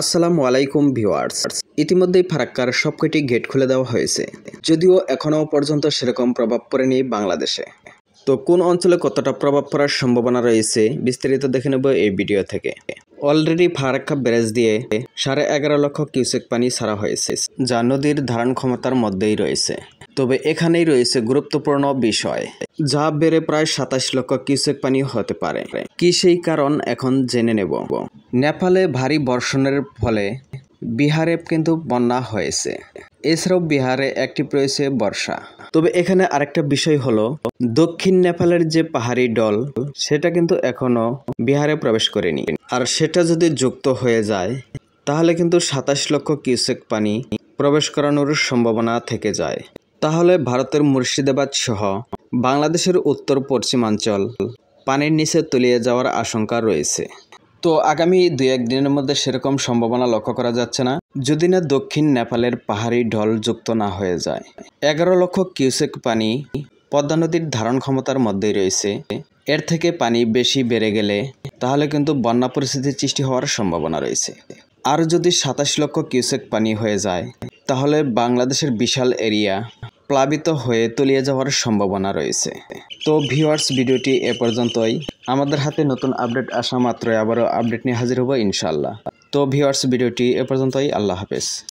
আসসালামু আলাইকুম ভিউয়ার্স। ইতিমধ্যেই ফারাক্কার সবকটি গেট খুলে দেওয়া হয়েছে, যদিও এখনও পর্যন্ত সেরকম প্রভাব পড়েনি বাংলাদেশে। তো কোন অঞ্চলে কতটা প্রভাব পড়ার সম্ভাবনা রয়েছে বিস্তারিত দেখে নেব এই ভিডিও থেকে। অলরেডি ফারাক্কা ব্যারেজ দিয়ে 11.5 লক্ষ কিউসেক পানি ছাড়া হয়েছে, যা নদীর ধারণ ক্ষমতার মধ্যেই রয়েছে। তবে এখানেই রয়েছে গুরুত্বপূর্ণ বিষয়, যা বেড়ে প্রায় 27 লক্ষ কিউসেক পানি হতে পারে। কি সেই কারণ এখন জেনে নেব। নেপালে ভারী বর্ষণের ফলে বিহারে কিন্তু বন্যা হয়েছে। এছাড়াও বিহারে অ্যাক্টিভ রয়েছে বর্ষা। তবে এখানে আরেকটা বিষয় হলো, দক্ষিণ নেপালের যে পাহাড়ি ঢল সেটা কিন্তু এখনো বিহারে প্রবেশ করেনি। আর সেটা যদি যুক্ত হয়ে যায় তাহলে কিন্তু 27 লক্ষ কিউসেক পানি প্রবেশ করানোর সম্ভাবনা থেকে যায়। তাহলে ভারতের মুর্শিদাবাদ সহ বাংলাদেশের উত্তর পশ্চিমাঞ্চল পানির নিচে তলিয়ে যাওয়ার আশঙ্কা রয়েছে। তো আগামী 2-1 দিনের মধ্যে সেরকম সম্ভাবনা লক্ষ্য করা যাচ্ছে না, যদি না দক্ষিণ নেপালের পাহাড়ি ঢল যুক্ত না হয়ে যায়। 11 লক্ষ কিউসেক পানি পদ্মা নদীর ধারণ ক্ষমতার মধ্যেই রয়েছে। এর থেকে পানি বেশি বেড়ে গেলে তাহলে কিন্তু বন্যা পরিস্থিতির সৃষ্টি হওয়ার সম্ভাবনা রয়েছে। আর যদি 27 লক্ষ কিউসেক পানি হয়ে যায় তাহলে বাংলাদেশের বিশাল এরিয়া প্লাবিত হয়ে তলিয়ে যাওয়ার সম্ভাবনা রয়েছে। তো ভিউয়ার্স, ভিডিওটি এ পর্যন্তই। আমাদের হাতে নতুন আপডেট আসা মাত্রই আবারও আপডেট নিয়ে হাজির হব ইনশাআল্লাহ। তো ভিউয়ার্স, ভিডিওটি এ পর্যন্তই। আল্লাহ হাফেজ।